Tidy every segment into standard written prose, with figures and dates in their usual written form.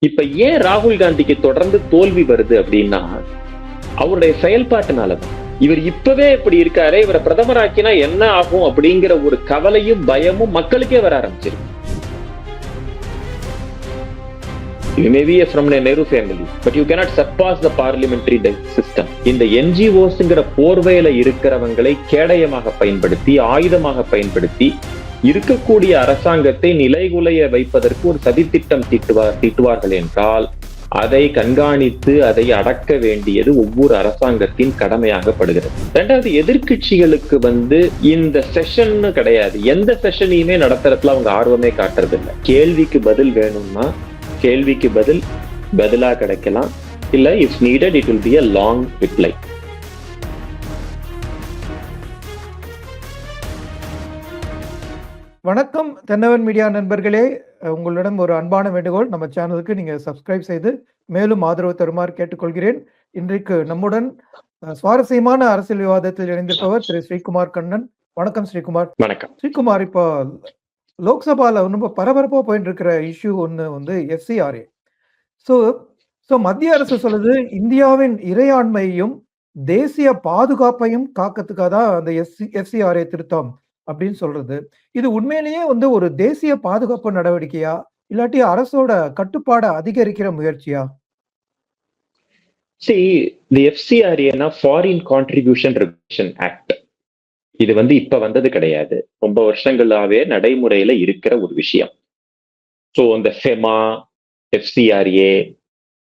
இப்ப ஏன் ராகுல் காந்திக்கு தொடர்ந்து தோல்வி வருது அப்படின்னா அவருடைய செயல்பாட்டுனாலதான். இவர் இப்பவே இப்படி இருக்காரு, இவரை பிரதமராக்கினா என்ன ஆகும் அப்படிங்கிற ஒரு கவலையும் பயமும் மக்களுக்கே வர ஆரம்பிச்சிருக்கு. You may be from a Nehru family, but you cannot surpass the parliamentary system. இந்த NGOsங்கிற போர்வையில இருக்கிறவங்களை கேடயமாக பயன்படுத்தி, ஆயுதமாக பயன்படுத்தி இருக்கக்கூடிய அரசாங்கத்தை நிலைகுலைய வைப்பதற்கு ஒரு சதித்திட்டம் தீட்டுவார்கள் என்றால் அதை கண்காணித்து அதை அடக்க வேண்டியது ஒவ்வொரு அரசாங்கத்தின் கடமையாகப்படுகிறது. இரண்டாவது, எதிர்கட்சிகளுக்கு இந்த செஷன் கிடையாது. எந்த செஷனையுமே நடத்துறதுல அவங்க ஆர்வமே காட்டுறது இல்லை. கேள்விக்கு பதில் வேணும்னா கேள்விக்கு பதிலா கிடைக்கலாம், இல்ல if needed it will B a long reply. வணக்கம் தென்னவன் மீடியா நண்பர்களே, உங்களிடம் ஒரு அன்பான வேண்டுகோள். நம்ம சேனலுக்கு நீங்க சப்ஸ்கிரைப் செய்து மேலும் ஆதரவு தருமாறு கேட்டுக்கொள்கிறேன். இன்றைக்கு நம்முடன் சுவாரஸ்யமான அரசியல் விவாதத்தில் இணைந்திருப்பவர் திரு ஸ்ரீகுமார் கண்ணன். வணக்கம் ஸ்ரீகுமார். வணக்கம் ஸ்ரீகுமார். இப்போ லோக்சபால ரொம்ப பரபரப்பா போயிட்டு இருக்கிற இஷ்யூ ஒன்று FCRA. ஸோ மத்திய அரசு சொல்லுது இந்தியாவின் இறையாண்மையையும் தேசிய பாதுகாப்பையும் காக்கிறதுக்காக தான் அந்த FCRA திருத்தம் அப்படின்னு சொல்றது. இது உண்மையிலேயே ஒரு தேசிய பாதுகாப்பு நடவடிக்கையா, இல்லாட்டி அரசோட கட்டுப்பாடை அதிகரிக்கிற முயற்சியா? the FCRA foreign contribution regulation act. இது இப்ப வந்தது கிடையாது, ரொம்ப வருஷங்களாவே நடைமுறையில இருக்கிற ஒரு விஷயம். ஸோ அந்த ஃபெமா, FCRA,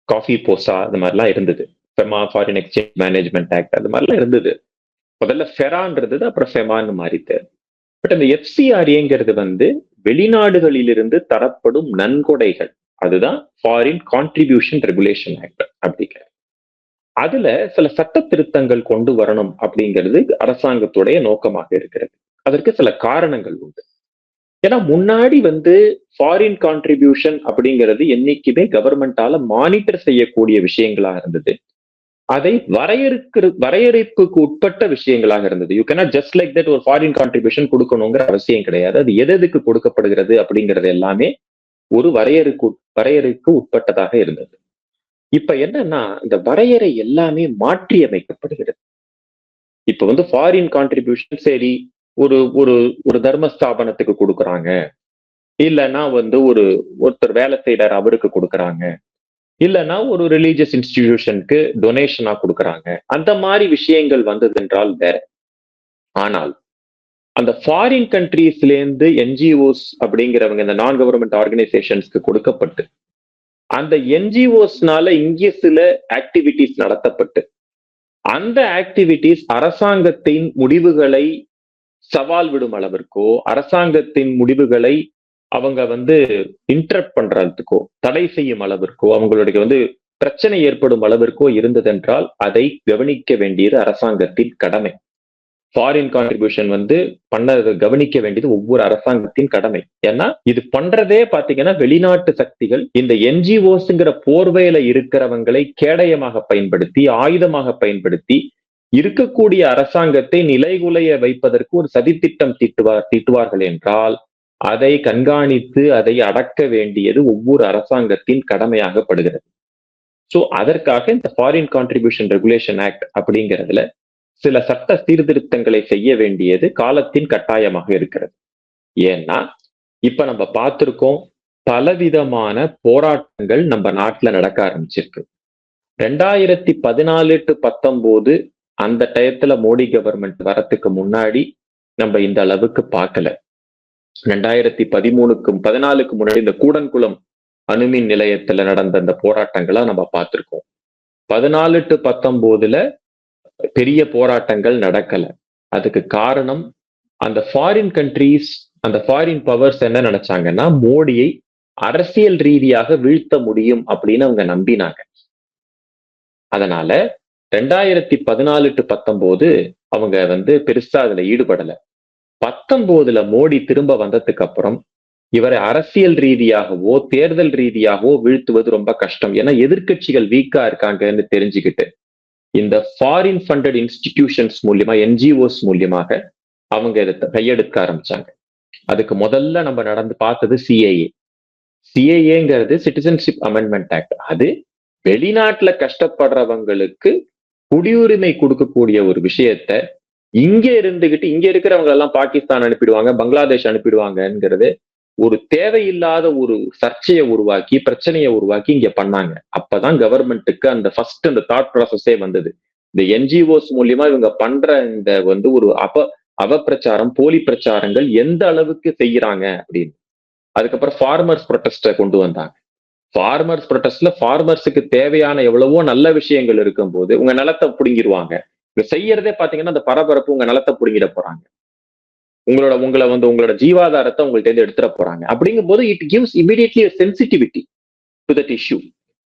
காஃபி போசா அது மாதிரிலாம் இருந்தது. FEMA foreign exchange management act அது மாதிரிலாம் இருந்தது. முதல்ல ஃபெரான்றது அப்புறம் ஃபெமான்னு மாறிட்டு. பட் அந்த FCRAங்கிறது வெளிநாடுகளிலிருந்து தரப்படும் நன்கொடைகள், அதுதான் ஃபாரின் கான்ட்ரிபியூஷன் ரெகுலேஷன் ஆக்ட் அப்படிங்கிற. அதுல சில சட்ட திருத்தங்கள் கொண்டு வரணும் அப்படிங்கிறது அரசாங்கத்துடைய நோக்கமாக இருக்கிறது. அதற்கு சில காரணங்கள் உண்டு. ஏன்னா முன்னாடி ஃபாரின் கான்ட்ரிபியூஷன் அப்படிங்கிறது என்னைக்குமே கவர்மெண்டால மானிட்டர் செய்யக்கூடிய விஷயங்களா இருந்தது. அதை வரையறுப்புக்கு உட்பட்ட விஷயங்களாக இருந்தது. You cannot just like that ஒரு ஃபாரின் கான்ட்ரிபியூஷன் கொடுக்கணுங்கிற அவசியம் கிடையாது. அது எதுக்கு கொடுக்கப்படுகிறது அப்படிங்கிறது எல்லாமே ஒரு வரையறைக்கு உட்பட்டதாக இருந்தது. இப்ப என்னன்னா இந்த வரையறை எல்லாமே மாற்றி அமைக்கப்படுகிறது. இப்ப ஃபாரின் கான்ட்ரிபியூஷன் சரி, ஒரு ஒரு ஒரு தர்மஸ்தாபனத்துக்கு கொடுக்குறாங்க, இல்லைன்னா ஒருத்தர் வேலை செய்யறாரு அவருக்கு கொடுக்குறாங்க, இல்லைன்னா ஒரு ரிலீஜியஸ் இன்ஸ்டிடியூஷனுக்கு டொனேஷனா கொடுக்குறாங்க. அந்த மாதிரி விஷயங்கள் வந்ததென்றால் வேற. ஆனால் அந்த ஃபாரின் கண்ட்ரீஸ்ல இருந்து NGOs அப்படிங்கிறவங்க, இந்த நான் கவர்மெண்ட் ஆர்கனைசேஷன்ஸ்க்கு கொடுக்கப்பட்டு அந்த NGOsனால இங்கே சில ஆக்டிவிட்டிஸ் நடத்தப்பட்டு அந்த ஆக்டிவிட்டிஸ் அரசாங்கத்தின் முடிவுகளை சவால் விடும் அளவிற்கோ, அரசாங்கத்தின் முடிவுகளை அவங்க இன்டரப்ட் பண்றதுக்கோ, தடை செய்யும் அளவிற்கோ, அவங்களுடைய பிரச்சனை ஏற்படும் அளவிற்கோ இருந்ததென்றால் அதை கவனிக்க வேண்டியது அரசாங்கத்தின் கடமை. ஃபாரின் கான்ட்ரிபியூஷன் பண்ணதை கவனிக்க வேண்டியது ஒவ்வொரு அரசாங்கத்தின் கடமை. ஏன்னா இது பண்றதே பாத்தீங்கன்னா வெளிநாட்டு சக்திகள் இந்த NGOsங்கிற போர்வையில இருக்கிறவங்களை கேடயமாக பயன்படுத்தி, ஆயுதமாக பயன்படுத்தி இருக்கக்கூடிய அரசாங்கத்தை நிலைகுலைய வைப்பதற்கு ஒரு சதித்திட்டம் தீட்டுவார்கள் என்றால் அதை கண்காணித்து அதை அடக்க வேண்டியது ஒவ்வொரு அரசாங்கத்தின் கடமையாகப்படுகிறது. ஸோ அதற்காக இந்த ஃபாரின் கான்ட்ரிபியூஷன் ரெகுலேஷன் ஆக்ட் அப்படிங்கிறதுல சில சட்ட சீர்திருத்தங்களை செய்ய வேண்டியது காலத்தின் கட்டாயமாக இருக்கிறது. ஏன்னா இப்ப நம்ம பார்த்திருக்கோம், பலவிதமான போராட்டங்கள் நம்ம நாட்டுல நடக்க ஆரம்பிச்சிருக்கு. 2014 to 19 அந்த டயத்துல மோடி கவர்மெண்ட் வரத்துக்கு முன்னாடி நம்ம இந்த அளவுக்கு பார்க்கல. 2014க்கு முன்னாடி இந்த கூடன்குளம் அணுமின் நிலையத்துல நடந்த அந்த போராட்டங்களா நம்ம பார்த்திருக்கோம். 14 to 19 பெரிய போராட்டங்கள் நடக்கல. அதுக்கு காரணம் அந்த ஃபாரின் கண்ட்ரீஸ், அந்த ஃபாரின் பவர்ஸ் என்ன நினைச்சாங்கன்னா மோடியை அரசியல் ரீதியாக வீழ்த்த முடியும் அப்படின்னு அவங்க நம்பினாங்க. அதனால 2014 to 19 அவங்க பெருசா அதுல ஈடுபடல. 19 மோடி திரும்ப வந்ததுக்கு அப்புறம் இவரை அரசியல் ரீதியாகவோ தேர்தல் ரீதியாகவோ வீழ்த்துவது ரொம்ப கஷ்டம். ஏன்னா எதிர்கட்சிகள் வீக்கா இருக்காங்கன்னு தெரிஞ்சுக்கிட்டு இந்த ஃபாரின் ஃபண்டட் இன்ஸ்டிடியூஷன்ஸ் மூலியமா, NGOs மூலியமாக அவங்க இதை கையெடுக்க ஆரம்பிச்சாங்க. அதுக்கு முதல்ல நம்ம நடந்து பார்த்தது CIA. சிஏஏங்கிறது சிட்டிசன்ஷிப் அமெண்ட்மெண்ட் ஆக்ட். அது வெளிநாட்டுல கஷ்டப்படுறவங்களுக்கு குடியுரிமை கொடுக்கக்கூடிய ஒரு விஷயத்த இங்க இருந்துகிட்டு இங்க இருக்கிறவங்க எல்லாம் பாகிஸ்தான் அனுப்பிடுவாங்க, பங்களாதேஷ் அனுப்பிடுவாங்கிறது ஒரு தேவையில்லாத ஒரு சர்ச்சையை உருவாக்கி பிரச்சனையை உருவாக்கி இங்க பண்ணாங்க. அப்பதான் கவர்மெண்ட்டுக்கு அந்த ஃபர்ஸ்ட் அந்த தாட் ப்ராசஸே வந்தது. இந்த என்ஜிஓஸ் மூலியமா இவங்க பண்ற இந்த வந்து ஒரு அவப்பிரச்சாரம், போலி பிரச்சாரங்கள் எந்த அளவுக்கு செய்யறாங்க அப்படின்னு. அதுக்கப்புறம் ஃபார்மர்ஸ் ப்ரொடெஸ்ட கொண்டு வந்தாங்க. ஃபார்மர்ஸ் ப்ரொடெஸ்ட்ல ஃபார்மர்ஸுக்கு தேவையான எவ்வளவோ நல்ல விஷயங்கள் இருக்கும் போது உங்க நிலத்தை புடுங்கிடுவாங்க. இங்க செய்யறதே பாத்தீங்கன்னா அந்த பரபரப்பு உங்க நிலத்தை புடுங்கிட போறாங்க, உங்களோட ஜீவாதாரத்தை உங்கள்ட்ட இருந்து எடுத்துட போறாங்க. அப்படிங்கும் போது it gives immediately sensitivity to that issue.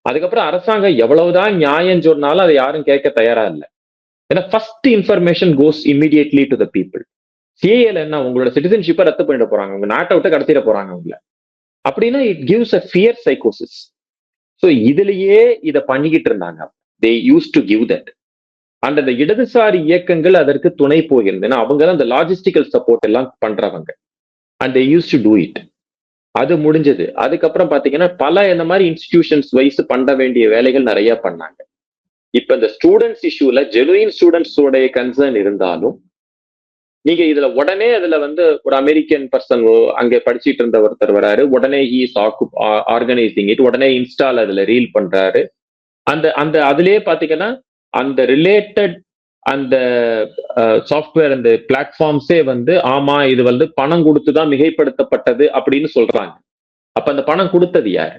அதுக்கப்புறம் அரசாங்கம் எவ்வளவுதான் நியாயம் சொன்னாலும் அதை யாரும் கேட்க தயாரா இல்லை. ஏன்னா first information goes immediately to the people. சிஏல என்ன உங்களோட சிட்டிசன்ஷிப்பை ரத்து பண்ணிட போறாங்க, உங்க நாட்டை விட்டு கடத்திட போறாங்க உங்களை அப்படின்னா இட் கிவ்ஸ் அ ஃபியர் சைக்கோசிஸ். ஸோ இதுலயே இதை பண்ணிக்கிட்டு இருந்தாங்க. They use to give that. And அந்த இடதுசாரி இயக்கங்கள் அதற்கு துணை போகிறது. ஏன்னா அவங்க தான் அந்த லாஜிஸ்டிக்கல் சப்போர்ட் எல்லாம் பண்றவங்க. And they use to do it. அது முடிஞ்சது. அதுக்கப்புறம் பாத்தீங்கன்னா பல இந்த மாதிரி இன்ஸ்டிடியூஷன்ஸ் வைஸ் பண்ண வேண்டிய வேலைகள் நிறைய பண்ணாங்க. இப்ப இந்த ஸ்டூடெண்ட்ஸ் இஷ்யூல ஜெனுயின் ஸ்டூடெண்ட்ஸோடைய கன்சர்ன் இருந்தாலும் நீங்க இதுல உடனே அதுல வந்து ஒரு அமெரிக்கன் பர்சன் அங்க படிச்சுட்டு இருந்த ஒருத்தர் வராரு, உடனே ஹி இஸ் ஆர்கனைசிங் இட், உடனே இன்ஸ்டால் அதுல ரீல் பண்றாரு. அந்த அந்த அதுலயே பாத்தீங்கன்னா அந்த ரிலேட்டட் அந்த சாஃப்ட்வேர் அந்த பிளாட்ஃபார்ம்ஸே வந்து ஆமா இது வந்து பணம் கொடுத்துதான் மிகைப்படுத்தப்பட்டது அப்படின்னு சொல்றாங்க. அப்ப அந்த பணம் கொடுத்தது யாரு?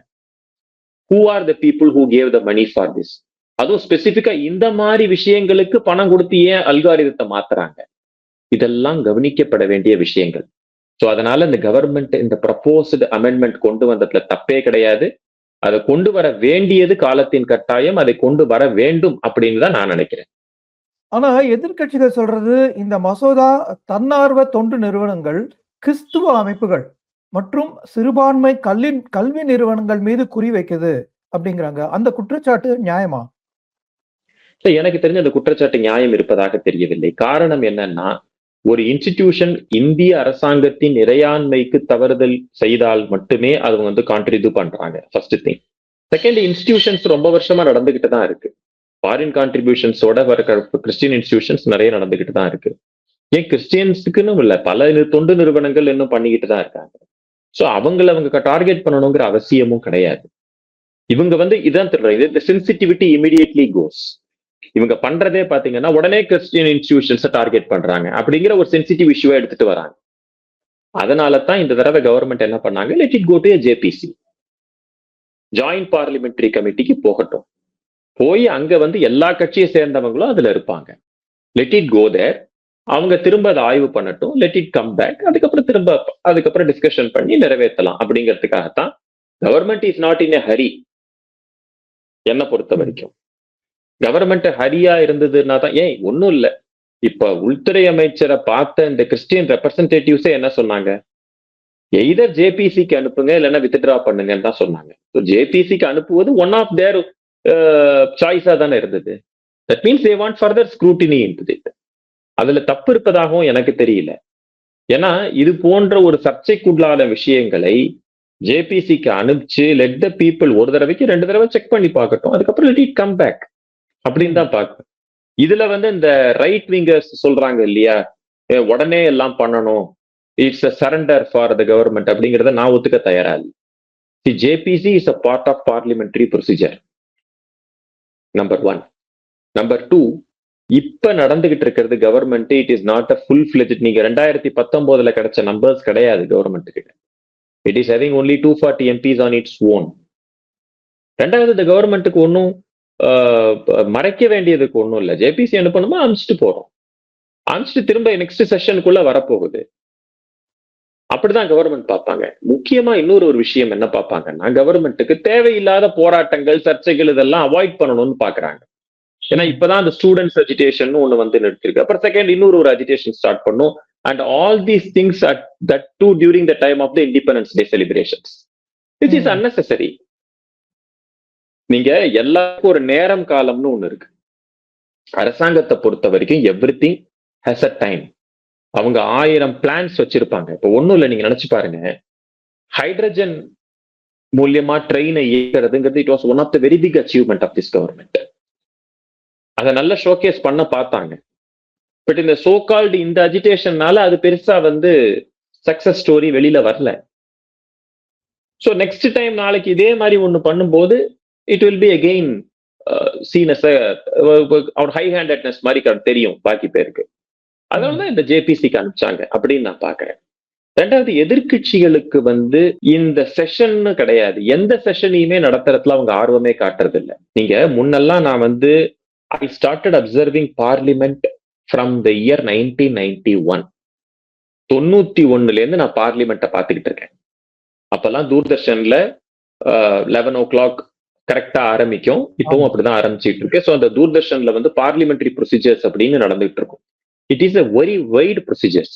Who are the people who gave the money for this? அதுவும் ஸ்பெசிபிக்கா இந்த மாதிரி விஷயங்களுக்கு பணம் கொடுத்து ஏன் அல்காரிதத்தை மாத்துறாங்க? இதெல்லாம் கவனிக்கப்பட வேண்டிய விஷயங்கள். ஸோ அதனால இந்த கவர்மெண்ட் இந்த ப்ரப்போஸ்டு அமெண்ட்மெண்ட் கொண்டு வந்ததுல தப்பே கிடையாது. அதை கொண்டு வர வேண்டியது காலத்தின் கட்டாயம், அதை கொண்டு வர வேண்டும் அப்படின்னு தான் நான் நினைக்கிறேன். ஆனா எதிர்க்கட்சிகள் சொல்றது இந்த மசோதா தன்னார்வ தொண்டு நிறுவனங்கள், கிறிஸ்துவ அமைப்புகள் மற்றும் சிறுபான்மை கல்வி நிறுவனங்கள் மீது குறி வைக்குது அப்படிங்கிறாங்க. அந்த குற்றச்சாட்டு நியாயமா? எனக்கு தெரிஞ்ச அந்த குற்றச்சாட்டு நியாயம் இருப்பதாக தெரியவில்லை. காரணம் என்னன்னா, ஒரு இன்ஸ்டிடியூஷன் இந்திய அரசாங்கத்தின் இறையாண்மைக்கு தவறுதல் செய்தால் மட்டுமே அது வந்து கான்ட்ரிபியூட் பண்றாங்க. First thing. செகண்ட், இன்ஸ்டிடியூஷன்ஸ் ரொம்ப வருஷமா நடந்துகிட்டு தான் இருக்கு. ஃபாரின் கான்ட்ரிபியூஷன்ஸோட வர கிறிஸ்டியன் இன்ஸ்டிடியூஷன்ஸ் நிறைய நடந்துகிட்டு தான் இருக்கு. ஏன் கிறிஸ்டியன்ஸுக்குன்னு இல்ல, பல தொண்டு நிறுவனங்கள் இன்னும் பண்ணிக்கிட்டு தான் இருக்காங்க. ஸோ அவங்க டார்கெட் பண்ணணுங்கிற அவசியமும் கிடையாது. இவங்க வந்து இதான் தெரியும், சென்சிட்டிவிட்டி இமிடியட்லி கோஸ். இவங்க பண்றதே பாத்தீங்கன்னா உடனே கிறிஸ்டியன் இன்ஸ்டிடியூஷன்ஸை டார்கெட் பண்றாங்க அப்படிங்கிற ஒரு சென்சிட்டிவ் இஷ்யூவை எடுத்துட்டு வராங்க. அதனால தான் இந்த தடவை கவர்மெண்ட் என்ன பண்ணாங்க, let it go to JPC, joint parliamentary கமிட்டிக்கு போகட்டும். போய் அங்க வந்து எல்லா கட்சியை சேர்ந்தவங்களும் அதுல இருப்பாங்க. Let it go there. அவங்க திரும்ப அதை ஆய்வு பண்ணட்டும். Let it come back. அதுக்கப்புறம் டிஸ்கஷன் பண்ணி நிறைவேற்றலாம் அப்படிங்கிறதுக்காகத்தான். Government is not in a hurry. என்ன பொறுத்த வரைக்கும் கவர்மெண்ட் ஹரியா இருந்ததுன்னா தான், ஏன் ஒன்னும் இல்லை. இப்ப உள்துறை அமைச்சரை பார்த்த இந்த கிறிஸ்டியன் ரெப்ரசன்டேட்டிவ்ஸே என்ன சொன்னாங்க, எய்தர் ஜேபிசிக்கு அனுப்புங்க இல்லைன்னா வித்ட்ரா பண்ணுங்கன்னு தான் சொன்னாங்க. ஜேபிசிக்கு அனுப்புவது ஒன் ஆஃப் தேர் சாய்ஸா தானே இருந்தது. That means they want further scrutiny into it. அதுல தப்பு இருப்பதாகவும் எனக்கு தெரியல. ஏன்னா இது போன்ற ஒரு சர்ச்சைக்குள்ளான விஷயங்களை ஜேபிசிக்கு அனுப்பிச்சு லெட் த பீப்புள் ஒரு தடவைக்கு 2 தடவை செக் பண்ணி பார்க்கட்டும். அதுக்கப்புறம் லெட் இட் கம் பேக் அப்படின்னு தான் பார்க்கணும். இதுல வந்து இந்த ரைட் விங்கர்ஸ் சொல்றாங்க இல்லையா, உடனே எல்லாம் பண்ணணும், it's a surrender for the government அப்படிங்கிறத நான் ஒத்துக்க தயாரா இல்லை. JPC is a part of parliamentary procedure, number 1. Number 2, இப்ப நடந்துகிட்டு இருக்கிறது government it is not a full fledged. நீங்க 2019 கிடைச்ச நம்பர்ஸ் கிடையாது கவர்மெண்ட் கிட்ட. It is having only 240 MPs on its own. ரெண்டாவது, இந்த கவர்மெண்ட்டுக்கு ஒன்னும் மறைக்க வேண்டியதுக்கு ஒன்றும் இல்லை. ஜேபிசி அனுப்பணுமா, அனுப்பிச்சிட்டு போறோம். அனுப்பிச்சிட்டு திரும்ப நெக்ஸ்ட் செஷனுக்குள்ள வரப்போகுது. அப்படிதான் கவர்மெண்ட் பார்ப்பாங்க. முக்கியமா இன்னொரு ஒரு விஷயம் என்ன பார்ப்பாங்கன்னா, கவர்மெண்ட்டுக்கு தேவையில்லாத போராட்டங்கள், சர்ச்சைகள் இதெல்லாம் அவாய்ட் பண்ணணும்னு பாக்குறாங்க. ஏன்னா இப்பதான் அந்த ஸ்டூடெண்ட்ஸ் அஜிடேஷன் ஒண்ணு வந்து நிறுத்திருக்கு. அப்புறம் செகண்ட் இன்னொரு ஒரு அஜிடேஷன் ஸ்டார்ட் பண்ணும். And all these things that do during the time of the independence day celebrations, which is unnecessary. நீங்க எல்லாருக்கும் ஒரு நேரம் காலம்னு ஒண்ணு இருக்கு. அரசாங்கத்தை பொறுத்த வரைக்கும் எவ்ரிதிங் ஹஸ் அ டைம். அவங்க 1000 பிளான்ஸ் வச்சிருப்பாங்க. இப்போ ஒண்ணும் இல்லை, நீங்க நினைச்சு பாருங்க, ஹைட்ரஜன் மூலியமா ட்ரெயினை இயக்கிறதுங்கிறது it was one of the very big achievement of this government. அதை நல்ல ஷோகேஸ் பண்ண பார்த்தாங்க. பட் இந்த சோ கால்டு இந்த அஜிடேஷன்னால அது பெருசா சக்சஸ் ஸ்டோரி வெளியில வரல. ஸோ நெக்ஸ்ட் டைம் நாளைக்கு இதே மாதிரி ஒண்ணு பண்ணும்போது it will be again seen as our high handedness மாதிரி தெரியும் பாக்கி பேருக்கு. அதனாலதான் இந்த ஜேபிசிக்கு அனுப்பிச்சாங்க அப்படின்னு நான் பாக்குறேன். ரெண்டாவது, எதிர்கட்சிகளுக்கு இந்த செஷன் கிடையாது, எந்த செஷனையுமே நடத்துறதுல அவங்க ஆர்வமே காட்டுறது இல்லை. நீங்க முன்னெல்லாம் நான் I started observing parliament from the year 1991. 91 நான் பார்லிமெண்ட்டை பார்த்துக்கிட்டு இருக்கேன். அப்பெல்லாம் தூர்தர்ஷன்ல 11 o'clock கரெக்டா ஆரம்பிக்கும். இப்பவும் அப்படிதான் ஆரம்பிச்சுட்டு இருக்கு. ஸோ அந்த தூர்தர்ஷன்ல பார்லிமெண்டரி ப்ரொசீஜர்ஸ் அப்படின்னு நடந்துட்டு இருக்கும். It is a very white procedures.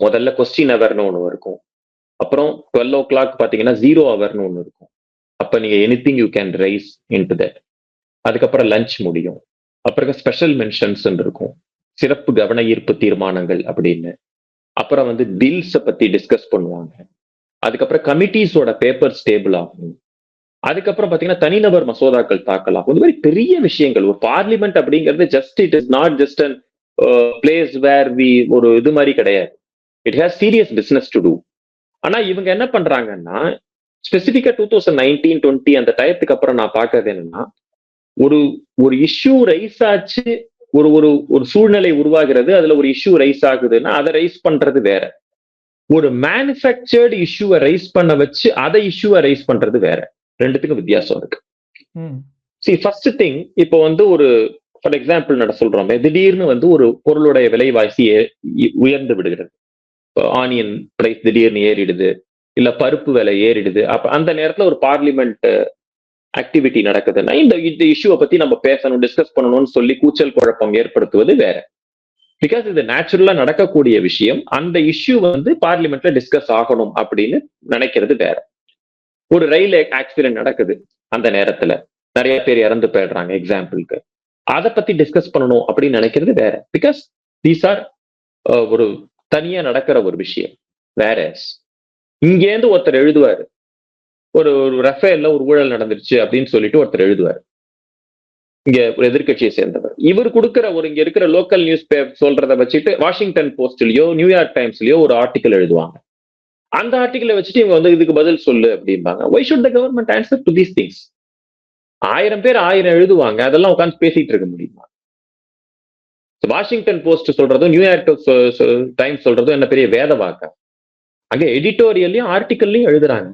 முதல்ல கொஸ்டின் அவர்னு ஒண்ணு இருக்கும். அப்புறம் 12 o'clock பாத்தீங்கன்னா 0 hourன்னு ஒண்ணு இருக்கும். அப்ப நீங்க anything you can raise into that. அதுக்கப்புறம் லஞ்ச் முடியும். அப்புறம் ஸ்பெஷல் மென்ஷன்ஸ் இருக்கும், சிறப்பு கவன ஈர்ப்பு தீர்மானங்கள் அப்படின்னு. அப்புறம் பில்ஸ பத்தி டிஸ்கஸ் பண்ணுவாங்க. அதுக்கப்புறம் கமிட்டிஸோட பேப்பர் ஸ்டேபிள் ஆகும். அதுக்கப்புறம் பாத்தீங்கன்னா தனிநபர் மசோதாக்கள் தாக்கல் ஆகும். இந்த மாதிரி பெரிய விஷயங்கள். ஒரு பார்லிமெண்ட் அப்படிங்கிறது just it is not just an place where we ஒரு இது மாதிரி கிடையாது. It has serious business to do. ஆனா இவங்க என்ன பண்றாங்கன்னா ஸ்பெசிபிக்கா 2019-20 அந்த டயத்துக்கு அப்புறம் நான் பாக்குறது என்னன்னா, ஒரு இஷ்யூ ரைஸ் ஆச்சு, ஒரு ஒரு ஒரு சூழ்நிலை உருவாகிறது, அதுல ஒரு இஷ்யூ ரைஸ் ஆகுதுன்னா அதை ரைஸ் பண்றது வேற. ஒரு மேனுஃபேக்சர்டு இஷ்யூவை ரைஸ் பண்ண வச்சு அதை இஷ்யூவை ரைஸ் பண்றது வேற. ரெண்டுத்துக்கும் வித்தியாசம் இருக்கு. ஃபர்ஸ்ட் திங், இப்போ ஒரு ஃபார் எக்ஸாம்பிள் நான் சொல்றோம், திடீர்னு ஒரு பொருளுடைய விலைவாசி உயர்ந்து விடுகிறது. ஆனியன் பிரைஸ் திடீர்னு ஏறிடுது, இல்ல பருப்பு விலை ஏறிடுது. அப்ப அந்த நேரத்துல ஒரு பார்லிமெண்ட் ஆக்டிவிட்டி நடக்குதுன்னா இந்த இஷ்யூவை பத்தி நம்ம பேசணும், டிஸ்கஸ் பண்ணணும்னு சொல்லி கூச்சல் குழப்பம் ஏற்படுத்துவது வேற. பிகாஸ் இது நேச்சுரலா நடக்கக்கூடிய விஷயம். அந்த இஷ்யூ பார்லிமெண்ட்ல டிஸ்கஸ் ஆகணும் அப்படின்னு நினைக்கிறது வேற. ஒரு ரயில் ஆக்சிடென்ட் நடக்குது, அந்த நேரத்துல நிறைய பேர் இறந்து போயிடுறாங்க எக்ஸாம்பிளுக்கு, அதை பத்தி டிஸ்கஸ் பண்ணணும் அப்படின்னு நினைக்கிறது வேற. பிகாஸ் தீஸ் ஆர் ஒரு தனியா நடக்கிற ஒரு விஷயம். வேற இங்கேருந்து ஒருத்தர் எழுதுவாரு, ஒரு ரஃபேல்ல ஒரு ஊழல் நடந்துருச்சு அப்படின்னு சொல்லிட்டு ஒருத்தர் எழுதுவாரு, இங்க ஒரு எதிர்கட்சியை சேர்ந்தவர். இவர் கொடுக்கிற இங்க இருக்கிற லோக்கல் நியூஸ் பேப்பர் சொல்றதை வச்சுட்டு வாஷிங்டன் போஸ்ட்லயோ நியூயார்க் டைம்ஸ்லயோ ஒரு ஆர்டிக்கல் எழுதுவாங்க. அந்த ஆர்டிக்கலை வச்சுட்டு இவங்க இதுக்கு பதில் சொல்லு அப்படிம்பாங்க. Why should the government answer to these things? 1000 பேர் 1000 எழுதுவாங்க, அதெல்லாம் உட்காந்து பேசிட்டு இருக்க முடியுமா? வாஷிங்டன் போஸ்ட் சொல்றதும் நியூயார்க் டைம்ஸ் சொல்றதும் என்ன பெரிய வேத வாக்கா? அங்க எடிட்டோரியல்லையும் ஆர்டிக்கல்லையும் எழுதுறாங்க.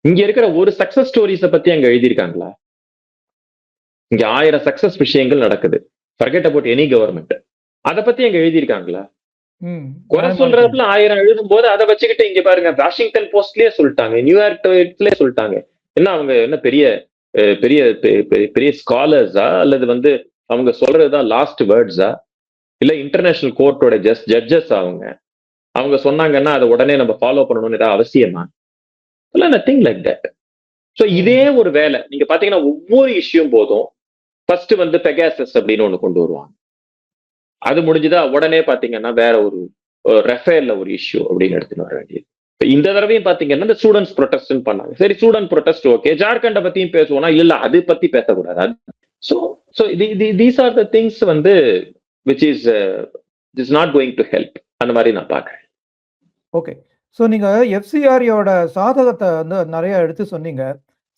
இங்க இருக்கிற ஒரு சக்சஸ் ஸ்டோரிஸை பத்தி அங்க எழுதியிருக்காங்களா? இங்க 1000 சக்சஸ் விஷயங்கள் நடக்குது. forget about any government. அதை பத்தி அங்க எழுதியிருக்காங்களா? குறை சொல்றதுல 1000 எழுதும் போது அதை வச்சுக்கிட்டு இங்க பாருங்க, வாஷிங்டன் போஸ்ட்லயே சொல்லிட்டாங்க, நியூயார்க் டைம்ஸ்லயே சொல்லிட்டாங்க. என்ன அவங்க என்ன பெரிய பெரிய பெரிய ஸ்காலர்ஸா, அல்லது அவங்க சொல்றதுதான் லாஸ்ட் வேர்ட்ஸா, இல்ல இன்டர்நேஷனல் கோர்ட்டோட ஜட்ஜஸ் அவங்க சொன்னாங்கன்னா அதை உடனே நம்ம ஃபாலோ பண்ணணும்னு ஏதாவது அவசியமா? Nothing like that. ஸோ இதே ஒரு வேலை நீங்க பாத்தீங்கன்னா ஒவ்வொரு இஷ்யூம் போதும் ஃபர்ஸ்ட் பெகாசஸ் அப்படின்னு ஒண்ணு கொண்டு வருவாங்க. அது முடிஞ்சுதா உடனே பாத்தீங்கன்னா வேற ஒரு ரெஃபேர்ல ஒரு இஷ்யூ அப்படின்னு எடுத்துன்னு வர வேண்டியது. இந்த தடவையும் பாத்தீங்கன்னா இந்த ஸ்டூடெண்ட்ஸ் ப்ரொடெஸ்ட் பண்ணாங்க. சரி, ஸ்டூடெண்ட் ப்ரொடெஸ்ட் ஓகே, ஜார்க்கண்டை பத்தியும் பேசுவோம்னா இல்ல அது பத்தி பேசக்கூடாது. So these are the things which is not going to help. அந்த மாதிரி நான் பாக்குறேன். ஓகே, ஸோ நீங்க எஃப்சிஆரியோட சாதகத்தை நிறைய எடுத்து சொன்னீங்க.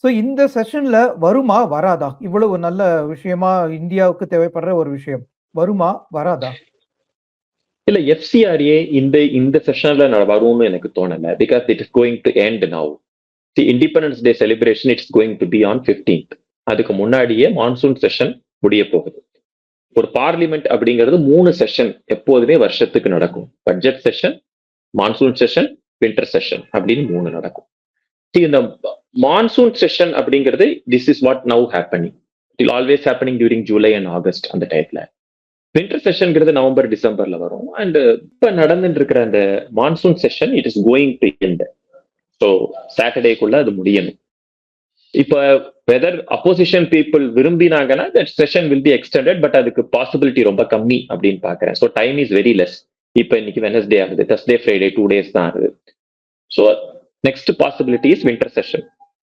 ஸோ இந்த செஷன்ல வருமா வராதா? இவ்வளவு நல்ல விஷயமா இந்தியாவுக்கு தேவைப்படுற ஒரு விஷயம் வருமா வராதா? இல்ல, எஃப்சிஆர்ஏ இந்த செஷன்ல வரும்னு எனக்கு தோணல. Because it is going to end now. The independence day celebration it's going to be on 15th. அதுக்கு முன்னாடியே மான்சூன் செஷன் முடிய போகுது. ஒரு பார்லிமெண்ட் அப்படிங்கிறது 3 செஷன் எப்போதுமே வருஷத்துக்கு நடக்கும். Budget session, monsoon session, winter session அப்படின்னு 3 நடக்கும். இந்த மான்சூன் செஷன் அப்படிங்கிறது this is what now happening. It always happening during July and August அந்த டைப்ல. வின்டர் செஷன்ங்கிறது நவம்பர் டிசம்பர்ல வரும். அண்ட் இப்ப நடந்துட்டு இருக்கிற அந்த monsoon session it is going to end. So சாட்டர்டேக்குள்ள அது முடியணும். இப்ப வெதர் அப்போசிஷன் பீப்புள் விரும்பினாங்கன்னா that session will be extended, but அதுக்கு பாசிபிலிட்டி ரொம்ப கம்மி அப்படின்னு பாக்குறேன். So time is very less. இப்ப இன்னைக்கு வெனஸ்டே ஆகுது, தர்ஸ்டே ஃப்ரைடே 2 days தான் ஆகுது. So Next possibility is winter session.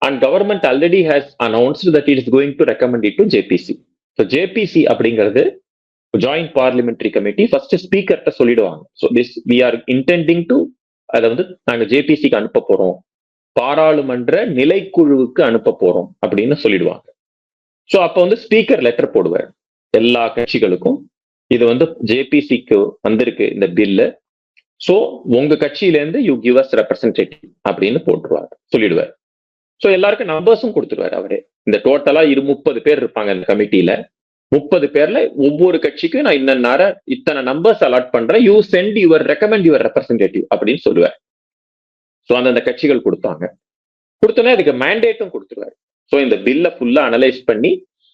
And government already has announced that it is going to recommend it to JPC. So JPC அப்படிங்கிறது joint parliamentary committee first ஸ்பீக்கர்கிட்ட சொல்லிடுவாங்க. So this we are intending to அதை வந்து நாங்க ஜேபிசிக்கு அனுப்ப போறோம், பாராளுமன்ற நிலைக்குழுவுக்கு அனுப்ப போறோம் அப்படின்னு சொல்லிடுவாங்க. ஸோ அப்ப வந்து ஸ்பீக்கர் லெட்டர் போடுவார் எல்லா கட்சிகளுக்கும், இது வந்து ஜேபிசிக்கு வந்திருக்கு இந்த பில்லு, ஸோ உங்க கட்சியில இருந்து யூ கிவ் அஸ் ரெப்ரசன்டேட்டிவ் அப்படின்னு போட்டுருவார், சொல்லிடுவார். ஸோ எல்லாருக்கும் நம்பர்ஸும் கொடுத்துருவாரு அவரே. இந்த டோட்டலா 30 பேர் இருப்பாங்க இந்த கமிட்டியில, 30 பேர்ல ஒவ்வொரு கட்சிக்கும் நான் இன்ன இத்தனை நம்பர்ஸ் அலாட் பண்றேன், you sent your recommend your representative அப்படின்னு சொல்லுவார். ஸோ அந்த கட்சிகள் கொடுத்தாங்க. கொடுத்தோன்னே அதுக்கு மேண்டேட்டும் கொடுத்துருவாரு. ஸோ இந்த பில்ல ஃபுல்லா அனலைஸ் பண்ணி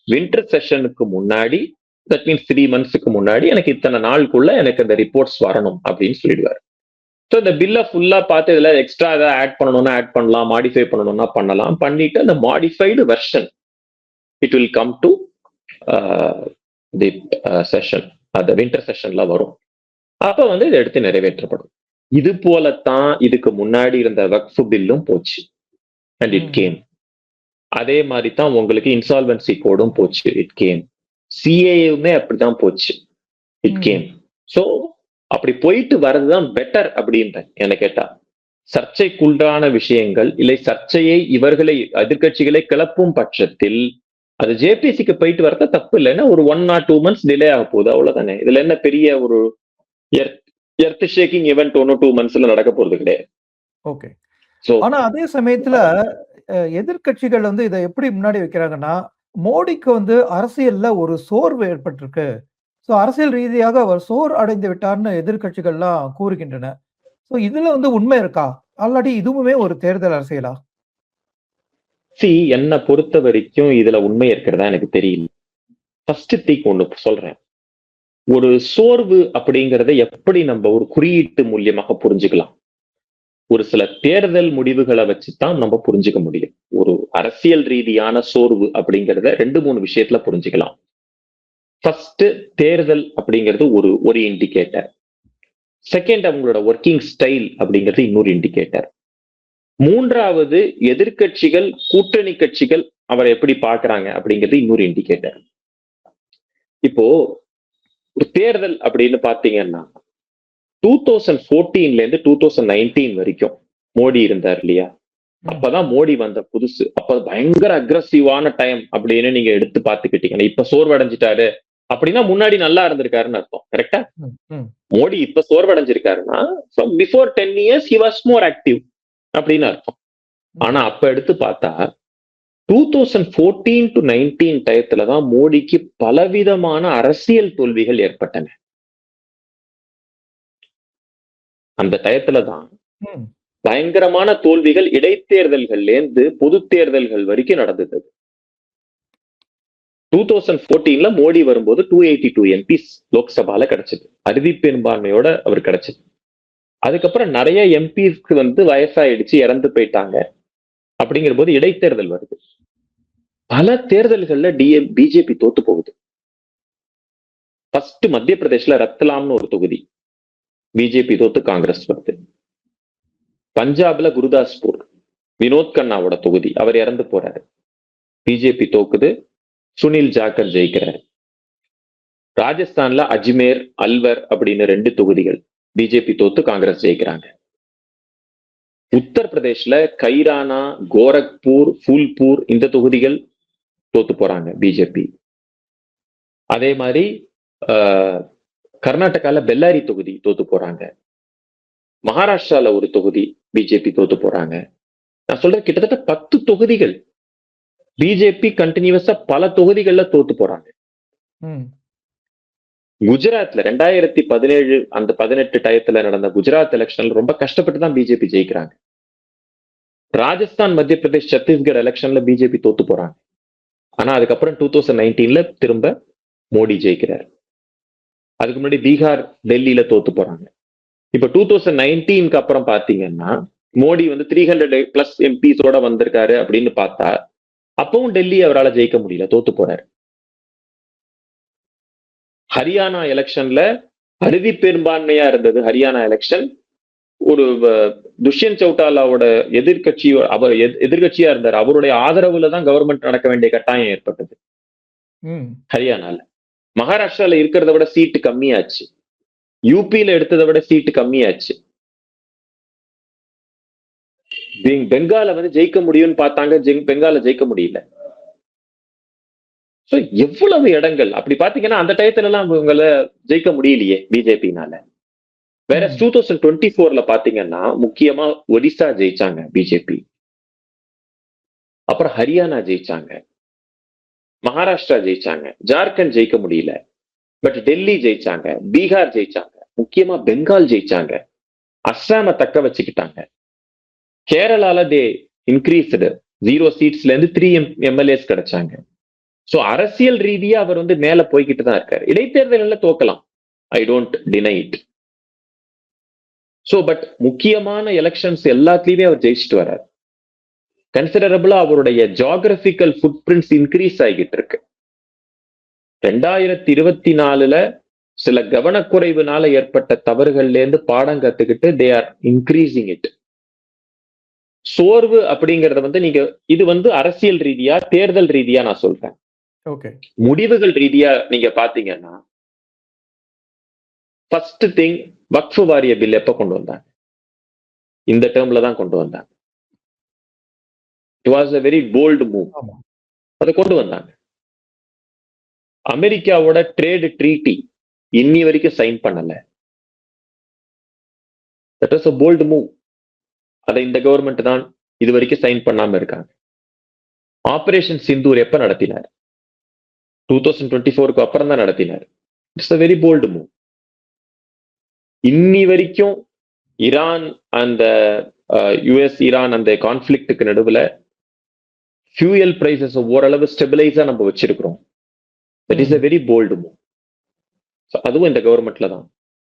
வின்டர் செஷனுக்கு முன்னாடி, தட் மீன்ஸ் 3 monthsக்கு முன்னாடி எனக்கு இத்தனை நாளுக்குள்ள எனக்கு அந்த ரிப்போர்ட்ஸ் வரணும் அப்படின்னு சொல்லிடுவாரு. ஸோ இந்த பில்ல ஃபுல்லா பார்த்து இதுல எக்ஸ்ட்ரா ஏதாவது ஆட் பண்ணணும்னா ஆட் பண்ணலாம், மாடிஃபை பண்ணணும்னா பண்ணலாம். பண்ணிட்டு அந்த modified version it will come to the session, அந்த வின்டர் செஷன்ல வரும். அப்ப வந்து இதை எடுத்து நிறைவேற்றப்படும். இது போலத்தான் இதுக்கு முன்னாடி இருந்த வக்ஃப் பில்லும் போச்சு, அண்ட் இட் கேம். அதே மாதிரி தான் உங்களுக்கு இன்சால்வன்சி கோடும் போச்சு, இட் கேம். சிஏயுமே அப்படிதான் போச்சு, இட் கேம். சோ அப்படி போயிட்டு வர்றதுதான் பெட்டர் அப்படின்னு என்ன கேட்டா. சர்ச்சைக்குள்ளான விஷயங்கள் இல்லை, சர்ச்சையை இவர்களை எதிர்கட்சிகளை கிளப்பும் பட்சத்தில் அது ஜேபிசிக்கு போயிட்டு வரத தப்பு இல்லைன்னா ஒரு 1 or 2 months டிலே ஆக போகுது, அவ்வளவுதானே. இதுல என்ன பெரிய ஒரு எர்த் ஷேக்கிங் ஈவென்ட் 1 or 2 monthsல நடக்க போறது கிடையாது. ஓகே. ஆனா அதே சமயத்துல எதிர்கட்சிகள் வந்து இதை எப்படி முன்னாடி வைக்கிறாங்கன்னா, மோடிக்கு வந்து அரசியல்ல ஒரு சோர்வு ஏற்பட்டிருக்கு, ஸோ அரசியல் ரீதியாக அவர் சோர் அடைந்து விட்டார்னு எதிர்கட்சிகள்லாம் கூறுகின்றன. ஸோ இதுல வந்து உண்மை இருக்கா, ஆல்ரெடி இதுவுமே ஒரு தேர்தல் அரசியலா? என்னை பொறுத்த வரைக்கும் இதுல உண்மை இருக்கிறதா எனக்கு தெரியல. ஃபர்ஸ்ட் திங் ஒண்ணு சொல்றேன், ஒரு சோர்வு அப்படிங்கறத எப்படி நம்ம ஒரு குறியீட்டு மூலியமாக புரிஞ்சுக்கலாம். ஒரு சில தேர்தல் முடிவுகளை வச்சுதான் நம்ம புரிஞ்சுக்க முடியும். ஒரு அரசியல் ரீதியான சோர்வு அப்படிங்கிறத 2-3 விஷயத்துல புரிஞ்சுக்கலாம். ஃபர்ஸ்ட், தேர்தல் அப்படிங்கிறது ஒரு இண்டிகேட்டர். செகண்ட், அவங்களோட ஒர்க்கிங் ஸ்டைல் அப்படிங்கிறது இன்னொரு இண்டிகேட்டர். மூன்றாவது, எதிர்கட்சிகள் கூட்டணி கட்சிகள் அவரை எப்படி பாக்குறாங்க அப்படிங்கிறது இன்னொரு இண்டிகேட்டர். இப்போ ஒரு தேர்தல் அப்படின்னு பாத்தீங்கன்னா 2014ல இருந்து 2019 வரைக்கும் மோடி இருந்தார் இல்லையா, அப்பதான் மோடி வந்த புதுசு, அப்ப பயங்கர அக்ரஸிவான டைம் அப்படின்னு நீங்க எடுத்து பாத்துக்கிட்டீங்கன்னா, இப்ப சோர்வடைஞ்சிட்டாரு அப்படின்னா முன்னாடி நல்லா இருந்திருக்காருன்னு அர்த்தம். கரெக்டா? மோடி இப்ப சோர்வடைஞ்சிருக்காருன்னா before 10 years he was more active அப்படின்னு அர்த்தம். ஆனா அப்ப எடுத்து பார்த்தா 2014 to 19 டயத்துலதான் மோடிக்கு பலவிதமான அரசியல் தோல்விகள் ஏற்பட்டன. அந்த டயத்துலதான் பயங்கரமான தோல்விகள் இடைத்தேர்தல்கள்ல இருந்து பொது தேர்தல்கள் வரைக்கும் நடந்தது. 2014ல மோடி வரும்போது 282 MPs லோக்சபால கிடைச்சது, அறுதி பெரும்பான்மையோட அவர் கிடைச்சது. அதுக்கப்புறம் நிறைய எம்பிஸ்க்கு வந்து வயசாயிடுச்சு, இறந்து போயிட்டாங்க. அப்படிங்கிற போது இடைத்தேர்தல் வருது. பல தேர்தல்கள்ல பிஜேபி தோத்து போகுது. ஃபர்ஸ்ட் மத்திய பிரதேஷ்ல ரத்லாம்னு ஒரு தொகுதி பிஜேபி தோத்து காங்கிரஸ் வருது. பஞ்சாப்ல குருதாஸ்பூர் வினோத் கண்ணாவோட தொகுதி, அவர் இறந்து போறாரு, பிஜேபி தோக்குது, சுனில் ஜாக்கர் ஜெயிக்கிறாரு. ராஜஸ்தான்ல அஜ்மேர், அல்வர் அப்படின்னு 2 தொகுதிகள் பிஜேபி தோத்து காங்கிரஸ் ஜெயிக்கிறாங்க. உத்தரப்பிரதேஷ்ல கைரானா, கோரக்பூர், ஃபூல்பூர் இந்த தொகுதிகள் தோத்து போறாங்க பிஜேபி. அதே மாதிரி கர்நாடகால பெல்லாரி தொகுதி தோத்து போறாங்க. மகாராஷ்டிரால ஒரு தொகுதி பிஜேபி தோத்து போறாங்க. நான் சொல்றேன் கிட்டத்தட்ட 10 தொகுதிகள் பிஜேபி கண்டினியூஸா பல தொகுதிகள்ல தோத்து போறாங்க. குஜராத்ல 2017 அந்த 18 டயத்துல நடந்த குஜராத் எலெக்ஷன்ல ரொம்ப கஷ்டப்பட்டு தான் பிஜேபி ஜெயிக்கிறாங்க. ராஜஸ்தான், மத்திய பிரதேஷ், சத்தீஸ்கர் எலெக்ஷன்ல பிஜேபி தோத்து போறாங்க. ஆனா அதுக்கப்புறம் 2019ல திரும்ப மோடி ஜெயிக்கிறார். அதுக்கு முன்னாடி பீகார், டெல்லியில தோத்து போறாங்க. இப்ப 2019க்கு அப்புறம் பாத்தீங்கன்னா மோடி வந்து 300+ MPஸோட வந்திருக்காரு அப்படின்னு பார்த்தா அப்பவும் டெல்லி அவரால் ஜெயிக்க முடியல, தோத்து போறாரு. ஹரியானா எலெக்ஷன்ல அறுதி பெரும்பான்மையா இருந்தது. ஹரியானா எலெக்ஷன் ஒரு துஷ்யந்த் சௌட்டாலாவோட எதிர்கட்சி அவர் எதிர்கட்சியா இருந்தார், அவருடைய ஆதரவுல தான் கவர்மெண்ட் நடக்க வேண்டிய கட்டாயம் ஏற்பட்டது ஹரியானால. மகாராஷ்டிரால இருக்கிறத விட சீட்டு கம்மியாச்சு, யூபியில எடுத்ததை விட சீட்டு கம்மியாச்சு. பெங்கால வந்து ஜெயிக்க முடியும்னு பார்த்தாங்க, பெங்கால ஜெயிக்க முடியல. எவ்வளவு இடங்கள் அப்படி பாத்தீங்கன்னா அந்த டயத்துல எல்லாம் இவங்கள ஜெயிக்க முடியலையே பிஜேபினால. வேற 2024ல பாத்தீங்கன்னா முக்கியமா ஒடிசா ஜெயிச்சாங்க பிஜேபி, அப்புறம் ஹரியானா ஜெயிச்சாங்க, மகாராஷ்டிரா ஜெயிச்சாங்க, ஜார்க்கண்ட் ஜெயிக்க முடியல, பட் டெல்லி ஜெயிச்சாங்க, பீகார் ஜெயிச்சாங்க, முக்கியமா பெங்கால் ஜெயிச்சாங்க, அஸ்ஸாம தக்க வச்சுக்கிட்டாங்க. கேரளால தே இன்க்ரீஸ்டு 0 சீட்ஸ்ல இருந்து 3 MLAs கிடைச்சாங்க. சோ அரசியல் ரீதியா அவர் வந்து மேல போய்கிட்டு தான் இருக்காரு. இடைத்தேர்தலில் தோக்கலாம், I don't deny it. So but முக்கியமான எலெக்ஷன்ஸ் எல்லாத்துலயுமே அவர் ஜெயிச்சுட்டு வர்றாரு. கன்சிடரபிளா அவருடைய ஜியோகிராபிக்கல் ஃபுட் பிரிண்ட்ஸ் இன்க்ரீஸ் ஆகிட்டு இருக்கு. 2024ல சில கவனக்குறைவுனால ஏற்பட்ட தவறுகள்ல இருந்து பாடம் கத்துக்கிட்டு தே ஆர் இன்க்ரீசிங் இட். சோர்வு அப்படிங்கறத வந்து நீங்க இது வந்து அரசியல் ரீதியா தேர்தல் ரீதியா நான் சொல்றேன். முடிவுகள் ரீதியா நீங்க பாத்தீங்கன்னா ஃபர்ஸ்ட் திங் வக்ஃப் வாரிய பில் எப்ப கொண்டு வந்தாங்க? இந்த டேர்ம்ல தான் கொண்டு வந்தாங்க. It was a very bold move. அதை கொண்டு வந்தாங்க. அமெரிக்காவோட ட்ரேட் ட்ரீட்டி இன்னி வரைக்கும் சைன் பண்ணல. That was a bold move. அதை இந்த கவர்மெண்ட் தான் இது வரைக்கும் சைன் பண்ணாம இருக்காங்க. ஆபரேஷன் சிந்தூர் எப்ப நடத்தினார்? 2024க்கு அப்புறம் தான் நடத்தினார். It's a very bold move. இன்னி வரைக்கும் ஈரான் அந்த யுஎஸ் ஈரான் அந்த கான்ஃபிளிக்டுக்கு நடுவுல ஃபியூயல் பிரைசஸ் ஓரளவு ஸ்டெபிலைஸா நம்ம வச்சிருக்கிறோம். That is a very bold move. அதுவும் இந்த கவர்மெண்ட்ல தான்.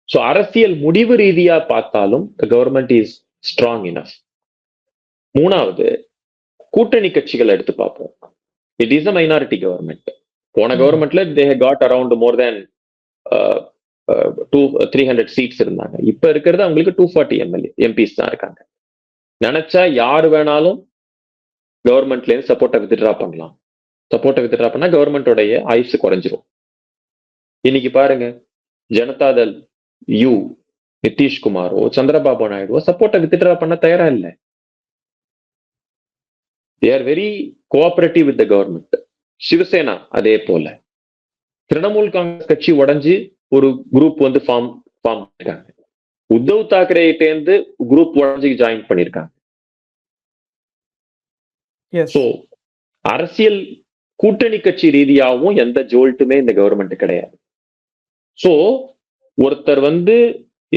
சோ அரசியல் முடிவு ரீதியா பார்த்தாலும் கவர்மெண்ட் இஸ் ஸ்ட்ராங் இனஃப். மூணாவது, கூட்டணி கட்சிகள் எடுத்து பார்ப்போம். It is a minority government. போன கவர்மெண்ட்ல they had got around more than 300 seeds இருந்தாங்க. இப்ப இருக்கிறது அவங்களுக்கு 240 MPs தான் இருக்காங்க. நினைச்சா யாரு வேணாலும் கவர்மெண்ட்ல இருந்து சப்போர்ட்டை வித்ட்ரா பண்ணலாம். சப்போர்ட்டை வித்ட்ரா பண்ணா கவர்மெண்டோடைய ஆயுசு குறைஞ்சிரும். இன்னைக்கு பாருங்க, ஜனதாதள் யூ நிதிஷ்குமாரோ சந்திரபாபு நாயுடுவோ சப்போர்ட்டை வித்ட்ரா பண்ண தயாரா இல்லை. they are very cooperative with the government. Shiv Sena அதே போல. திரிணாமுல் காங்கிரஸ் கட்சி உடைஞ்சு ஒரு குரூப் வந்து ஃபார்ம் பண்ணிருக்காங்க. உத்தவ் தாக்கரே இருந்து குரூப் உடஞ்சு ஜாயின் பண்ணிருக்காங்க. சோ அரசியல் கூட்டணி கட்சி ரீதியாகவும் எந்த ஜோல்ட்டுமே இந்த கவர்மெண்ட் கிடையாது. சோ ஒருத்தர் வந்து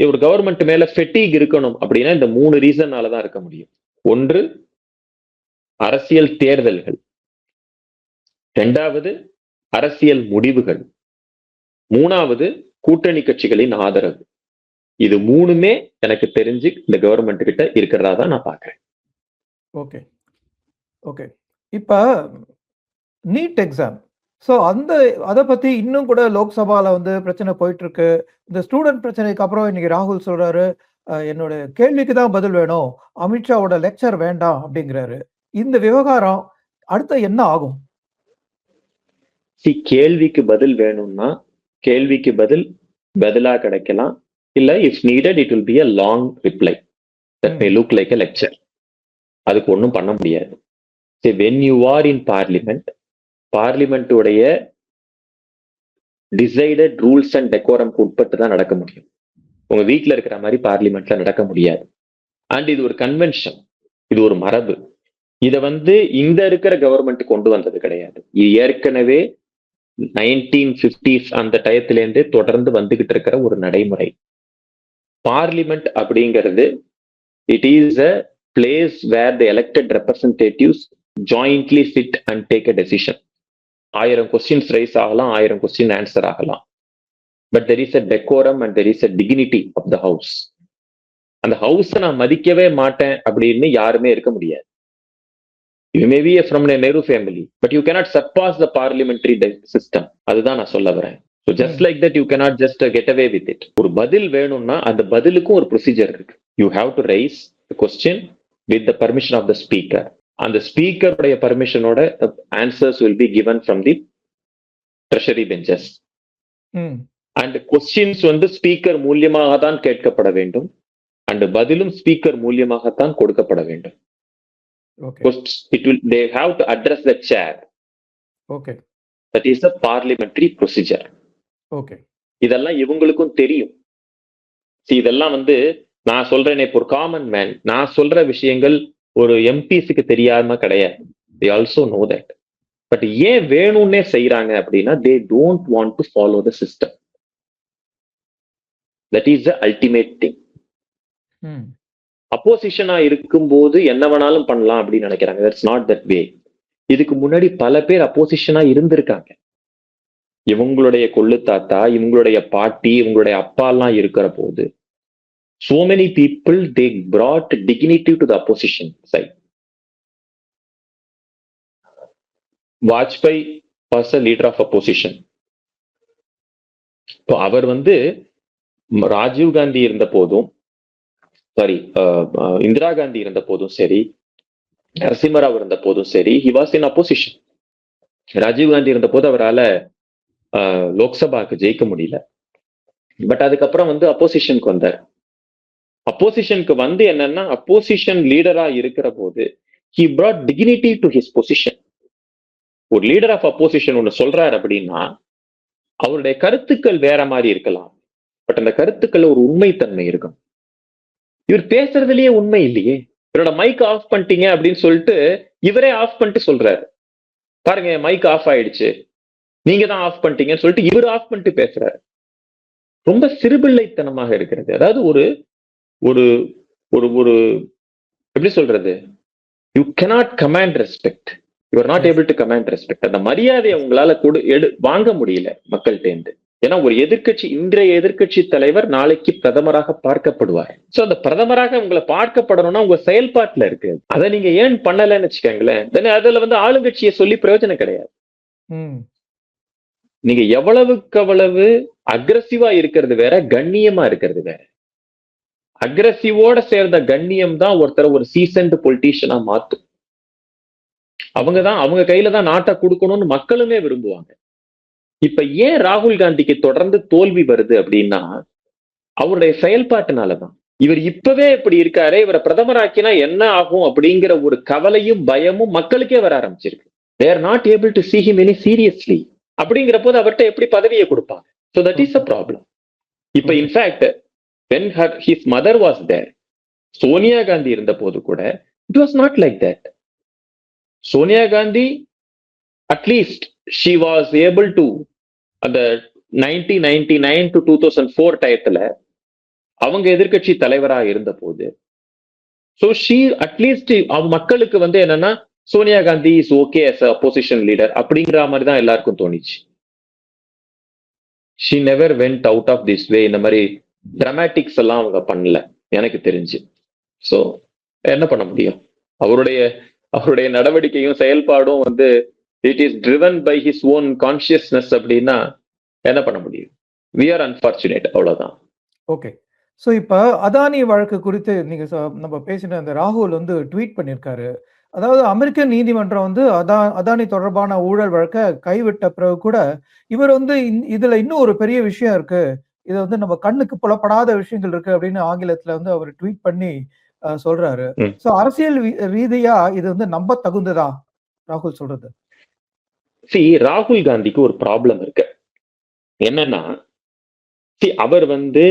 ஒரு கவர்மெண்ட் மேல ஃபெட்டிக் இருக்கணும் அப்படின்னா இந்த 3 ரீசன்னாலதான் இருக்க முடியும். ஒன்று, அரசியல் தேர்தல்கள். இரண்டாவது, அரசியல் முடிவுகள். மூணாவது, கூட்டணி கட்சிகளின் ஆதரவு. இது 3மே எனக்கு தெரிஞ்சு இந்த கவர்மெண்ட் கிட்ட இருக்கிறதா தான் நான் பாக்குறேன். Okay okay. இப்ப நீட் எக்ஸாம், ஸோ அதை பத்தி இன்னும் கூட லோக்சபால வந்து பிரச்சனை போயிட்டு இருக்கு. இந்த ஸ்டூடெண்ட் பிரச்சனைக்கு அப்புறம் இன்னைக்கு ராகுல் சொல்றாரு, என்னோட கேள்விக்கு தான் பதில் வேணும், அமித்ஷாவோட லெக்சர் வேண்டாம் அப்படிங்கிறாரு. இந்த விவகாரம் அடுத்த என்ன ஆகும்? கேள்விக்கு பதில் வேணும்னா கேள்விக்கு பதிலா கிடைக்கலாம். இல்ல if needed it will B a long reply that may look like a lecture. அதுக்கு ஒன்றும் பண்ண முடியாது. when you are in parliament, பார்லிமெண்ட்டுடைய டிசைடட் ரூல்ஸ் அண்ட் டெக்கோரம்க்கு உட்பட்டு தான் நடக்க முடியும். உங்க வீட்டுல இருக்கிற மாதிரி பார்லிமெண்ட்ல நடக்க முடியாது. அண்ட் இது ஒரு கன்வென்ஷன், இது ஒரு மரபு. இத வந்து இந்த இருக்கிற கவர்மெண்ட் கொண்டு வந்தது கிடையாது. இது ஏற்கனவே 1950s அந்த டயத்திலேருந்தே தொடர்ந்து வந்துகிட்டு இருக்கிற ஒரு நடைமுறை. பார்லிமெண்ட் அப்படிங்கிறது it is a place where the elected representatives jointly sit and take a decision. 1000 questions rice ஆகலாம், 1000 question ஆன்சர் ஆகலாம். But there is a decorum and there is a dignity of the house. அந்த ஹவுஸை நான் மதிக்கவே மாட்டேன் அப்படின்னு யாருமே இருக்க முடியாது. You may be from a Nehru family, but you cannot surpass the parliamentary system. அதுதான் நான் சொல்ல வரேன். So just like that, you cannot just get away with it. ஒரு பதில் வேணும்னா அந்த பதிலுக்கும் ஒரு ப்ரொசீஜர் இருக்கு. You have to raise question with the permission of the speaker. அந்த ஸ்பீக்கருடைய பர்மிஷனோட answers will be given from the treasury benches. And questions வந்து ஸ்பீக்கர் மூலியமாக தான் கேட்கப்பட வேண்டும் அண்ட் பதிலும் ஸ்பீக்கர் மூலியமாகத்தான் கொடுக்கப்பட வேண்டும். They have to address the chair. Okay. That is a parliamentary procedure. Okay. இதெல்லாம் இவங்களுக்கும் தெரியும். இதெல்லாம் வந்து நான் சொல்றேனே, ஒரு காமன் மேன் நான் சொல்ற விஷயங்கள் ஒரு எம்பிஸுக்கு தெரியாம கிடையாது. They also know that. But ஏன் வேணும்னே செய்யறாங்க அப்படின்னா, they don't want to follow the system. That is the ultimate thing. அப்போசிஷனா இருக்கும்போது என்ன வேணாலும் பண்ணலாம் அப்படின்னு நினைக்கிறாங்க. That's not that way. இதுக்கு முன்னாடி பல பேர் அப்போசிஷனா இருந்திருக்காங்க. இவங்களுடைய கொள்ளு தாத்தா, இவங்களுடைய பாட்டி, இவங்களுடைய அப்பா எல்லாம் இருக்கிற போது so many people they brought dignity to the opposition side. Vajpayee was a leader of opposition. அவர் வந்து ராஜீவ் காந்தி இருந்த போதும் இந்திரா காந்தி இருந்த போதும் சரி, நரசிம்மராவ் இருந்த போதும் சரி, he was in opposition. Rajiv Gandhi இருந்த போது அவரால் லோக்சபாக்கு ஜெயிக்க முடியல. பட் அதுக்கப்புறம் வந்து அப்போசிஷனுக்கு வந்தார். அப்போசிஷனுக்கு வந்து என்னன்னா, அப்போசிஷன் லீடரா இருக்கிற போது he brought dignity to his position. ஒரு லீடர் ஆஃப் அப்போசிஷன் ஒன்னு சொல்றாரு அப்படின்னா, அவருடைய கருத்துக்கள் வேற மாதிரி இருக்கலாம், பட் அந்த கருத்துக்கள் ஒரு உண்மைத்தன்மை இருக்கும். இவர் பேசுறதுலயே உண்மை இல்லையே, இவரோட மைக் ஆஃப் பண்ணிட்டீங்க அப்படின்னு சொல்லிட்டு இவரே ஆஃப் பண்ணிட்டு சொல்றாரு, பாருங்க மைக் ஆஃப் ஆயிடுச்சு, நீங்க தான் ஆஃப் பண்ணிட்டீங்கன்னு சொல்லிட்டு இவர் ஆஃப் பண்ணிட்டு பேசுறாரு. ரொம்ப சிறுபிள்ளைத்தனமாக இருக்கிறது. அதாவது ஒரு ஒரு ஒரு ஒரு எப்படி சொல்றது, you cannot command respect, you are not able to command respect. அந்த மரியாதையை உங்களால வாங்க முடியல மக்கள்கிட்ட இருந்து. ஏன்னா ஒரு எதிர்கட்சி, இன்றைய எதிர்கட்சி தலைவர் நாளைக்கு பிரதமராக பார்க்கப்படுவார். சோ அந்த பிரதமராக உங்களை பார்க்கப்படணும்னா உங்க செயல்பாட்டுல இருக்கு. அதை நீங்க ஏன் பண்ணலன்னு வச்சுக்கோங்களேன், அதுல வந்து ஆளுங்கட்சியை சொல்லி பிரயோஜனம் கிடையாது. நீங்க எவ்வளவுக்கு அவ்வளவு அக்ரெசிவா இருக்கிறது வேற, கண்ணியமா இருக்கிறது வேற. அக்ரெசிவோட சேர்ந்த கண்ணியம் தான் ஒருத்தர் ஒரு சீசன்ட் பொலிட்டீஷியனா மாத்தும். அவங்க கையில தான் நாட்டை கொடுக்கணும்னு மக்களுமே விரும்புவாங்க. இப்ப ஏன் ராகுல் காந்திக்கு தொடர்ந்து தோல்வி வருது அப்படின்னா, அவருடைய செயல்பாட்டுனாலதான். இவர் இப்பவே இப்படி இருக்காரு, இவரை பிரதமராக்கினா என்ன ஆகும் அப்படிங்கிற ஒரு கவலையும் பயமும் மக்களுக்கே வர ஆரம்பிச்சிருக்கு. They are not able to see him any seriously. அப்படிங்கிற போது அவர்கிட்ட எப்படி பதவியை கொடுப்பாங்க? So that is a problem. இப்ப in fact when his mother was there, Sonia Gandhi இருந்த போது கூட it was not like that. Sonia Gandhi at least she was able to அந்த 1999 to 2004 டயத்துல அவங்க எதிர்கட்சி தலைவராக இருந்த போது, so she அட்லீஸ்ட் மக்களுக்கு வந்து என்னன்னா, Sonia Gandhi is okay as a opposition leader அப்படிங்கிற மாதிரி தான் எல்லாருக்கும் தோணிச்சு. she never went out of this way. இந்த மாதிரி டிராமாட்டிக்ஸ் எல்லாம் அவங்க பண்ணல எனக்கு தெரிஞ்சு. சோ என்ன பண்ண முடியும்? அவருடைய நடவடிக்கையும் செயல்பாடும் வந்து it is driven by his own consciousness அப்படின்னா என்ன பண்ண முடியும்? we are unfortunate, அவ்வளவுதான். ஓகே. சோ இப்ப அதானி வழக்கு குறித்து நீங்க நம்ம பேசின அந்த ராகுல் வந்து ட்வீட் பண்ணிருக்காரு. அதாவது அமெரிக்க நீதிமன்றம் வந்து அதானி தொடர்பான ஊழல் வழக்க கைவிட்ட பிறகு கூட இவர் வந்து இதுல இன்னும் ஒரு பெரிய விஷயம் இருக்கு, இது வந்து நம்ம கண்ணுக்கு புலப்படாத விஷயங்கள் இருக்கு அப்படின்னு ஆங்கிலத்துல வந்து அவர் ட்வீட் பண்ணி சொல்றாரு. சோ அரசியல் ரீதியா இது வந்து நம்ப தகுந்ததா ராகுல் சொல்றது? ராகுல் காந்திக்கு ஒரு ப்ராப்ளம் இருக்கு. என்னன்னா, அவர் வந்து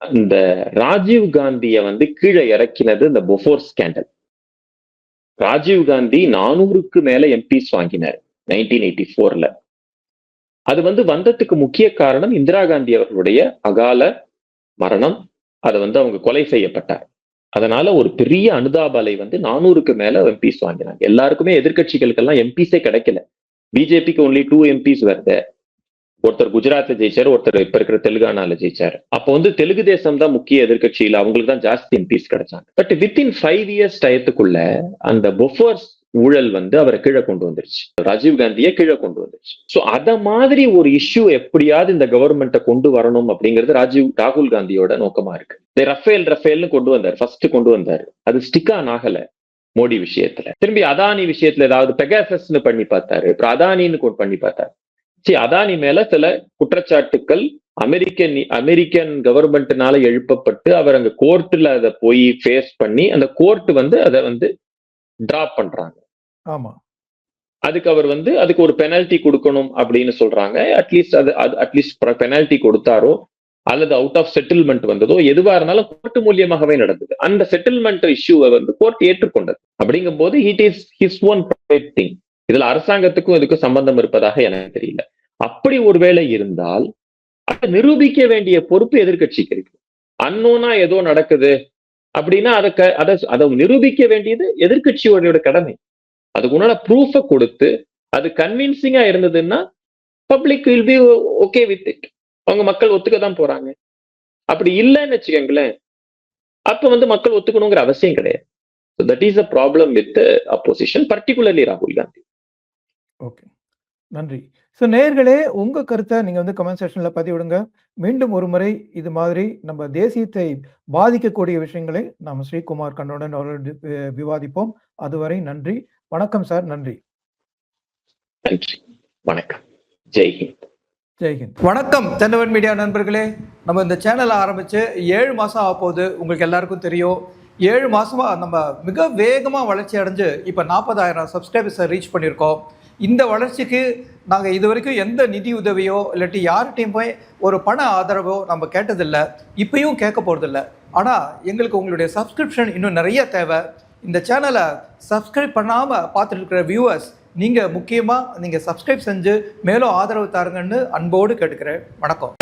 இந்த ராஜீவ் காந்திய வந்து கீழே இறக்கினது இந்த பொஃபோர் ஸ்கேண்டல். ராஜீவ் காந்தி 400க்கு மேல எம்பிஸ் வாங்கினார் 1984ல. அது வந்து வந்ததுக்கு முக்கிய காரணம் இந்திரா காந்தி அவர்களுடைய அகால மரணம். அதை வந்து அவங்க கொலை செய்யப்பட்டார். அதனால ஒரு பெரிய அனுதாப அலை வந்து 400க்கு மேல எம்பிஸ் வாங்கினாங்க. எல்லாருக்குமே எதிர்கட்சிகளுக்கெல்லாம் எம்பிஸே கிடைக்கல. பிஜேபிக்கு ஒன்லி 2 எம்பிஸ் வருது. ஒருத்தர் குஜராத்ல ஜெயிச்சாரு, ஒருத்தர் இப்ப இருக்கிற தெலுங்கானால ஜெயிச்சாரு. அப்போ வந்து தெலுங்கு தேசம் தான் முக்கிய எதிர்கட்சியில, அவங்களுக்கு தான் ஜாஸ்தி எம்பிஸ் கிடைச்சாங்க. பட் வித்தின் 5 இயர்ஸ் டயத்துக்குள்ள அந்த பொஃபோர்ஸ் ஊழல் வந்து அவரை கீழே கொண்டு வந்துருச்சு, ராஜீவ் காந்தியை கீழே கொண்டு வந்துருச்சு. சோ அத மாதிரி ஒரு இஷ்யூ எப்படியாவது இந்த கவர்மெண்ட்டை கொண்டு வரணும் அப்படிங்கிறது ராகுல் காந்தியோட நோக்கமா இருக்கு. ரஃபேல்னு கொண்டு வந்தார், ஃபர்ஸ்ட் கொண்டு வந்தாரு, அது ஸ்டிக் ஆன் ஆகல மோடி விஷயத்துல. திரும்பி அதானி விஷயத்துல ஏதாவது பெகாசஸ்னு பண்ணி பார்த்தாரு, அப்புறம் அதானின்னு பண்ணி பார்த்தாரு. சரி, அதானி மேல சில குற்றச்சாட்டுக்கள் அமெரிக்கன் கவர்மெண்ட்னால எழுப்பப்பட்டு அவர் அங்க கோர்ட்ல அதை போய் ஃபேஸ் பண்ணி அந்த கோர்ட் வந்து அதை வந்து டிராப் பண்றாங்க. ஆமா, அதுக்கு அவர் வந்து அதுக்கு ஒரு பெனல்டி கொடுக்கணும் அப்படின்னு சொல்றாங்க. அட்லீஸ்ட் பெனல்டி கொடுத்தாரோ அல்லது அவுட் ஆஃப் செட்டில்மெண்ட் வந்ததோ எதுவா இருந்தாலும் கோர்ட் மூலியமாகவே நடந்தது. அந்த செட்டில்மெண்ட் இஷ்யூவை வந்து கோர்ட் ஏற்றுக்கொண்டது. அப்படிங்கும் போது it is his own private thing. இதுல அரசாங்கத்துக்கும் இதுக்கும் சம்பந்தம் இருப்பதாக எனக்கு தெரியல. அப்படி ஒருவேளை இருந்தால் அதை நிரூபிக்க வேண்டிய பொறுப்பு எதிர்கட்சிக்கு இருக்கு. அன்னோனா ஏதோ நடக்குது அப்படின்னா அதை நிரூபிக்க வேண்டியது எதிர்கட்சியோட கடமை. அதுக்கு உன்னால ப்ரூஃப கொடுத்து அது கன்வின்சிங்கா இருந்ததுன்னா public will be okay with it. அவங்க மக்கள் ஒத்துக்கதான் போறாங்க. அப்படி இல்லைன்னு வச்சுக்கோங்களேன், அப்ப வந்து மக்கள் ஒத்துக்கணுங்கிற அவசியம் கிடையாது. So that is a problem with the opposition, particularly ராகுல் காந்தி. ஓகே, நன்றி. ஸோ நேயர்களே, உங்க கருத்தை நீங்க வந்து கமெண்ட் செக்ஷன்ல பதிவிடுங்க. மீண்டும் ஒரு முறை இது மாதிரி நம்ம தேசியத்தை பாதிக்கக்கூடிய விஷயங்களை நாம் ஸ்ரீகுமார் கண்ணனுடன் விவாதிப்போம். அதுவரை நன்றி, வணக்கம் சார். நன்றி, நன்றி, வணக்கம், ஜெய்ஹிந்த். ஜெய்ஹிந்த். வணக்கம் தென்னவன் மீடியா நண்பர்களே. நம்ம இந்த சேனலை ஆரம்பிச்சு 7 மாசம் ஆக போகுது. உங்களுக்கு எல்லாருக்கும் தெரியும், 7 மாசமா நம்ம மிக வேகமாக வளர்ச்சி அடைஞ்சு இப்போ 40,000 சப்ஸ்கிரைபர்ஸை ரீச் பண்ணியிருக்கோம். இந்த வளர்ச்சிக்கு நாங்கள் இது வரைக்கும் எந்த நிதி உதவியோ இல்லாட்டி யார்கிட்டையும் போய் ஒரு பண ஆதரவோ நம்ம கேட்டதில்லை, இப்பயும் கேட்க போகிறதில்ல. ஆனால் எங்களுக்கு உங்களுடைய சப்ஸ்கிரிப்ஷன் இன்னும் நிறைய தேவை. இந்த சேனலை சப்ஸ்கிரைப் பண்ணாமல் பார்த்துட்டு இருக்கிற வியூவர்ஸ், நீங்கள் முக்கியமாக நீங்கள் சப்ஸ்கிரைப் செஞ்சு மேலும் ஆதரவு தாருங்கன்னு அன்போடு கேட்டுக்கிறேன். வணக்கம்.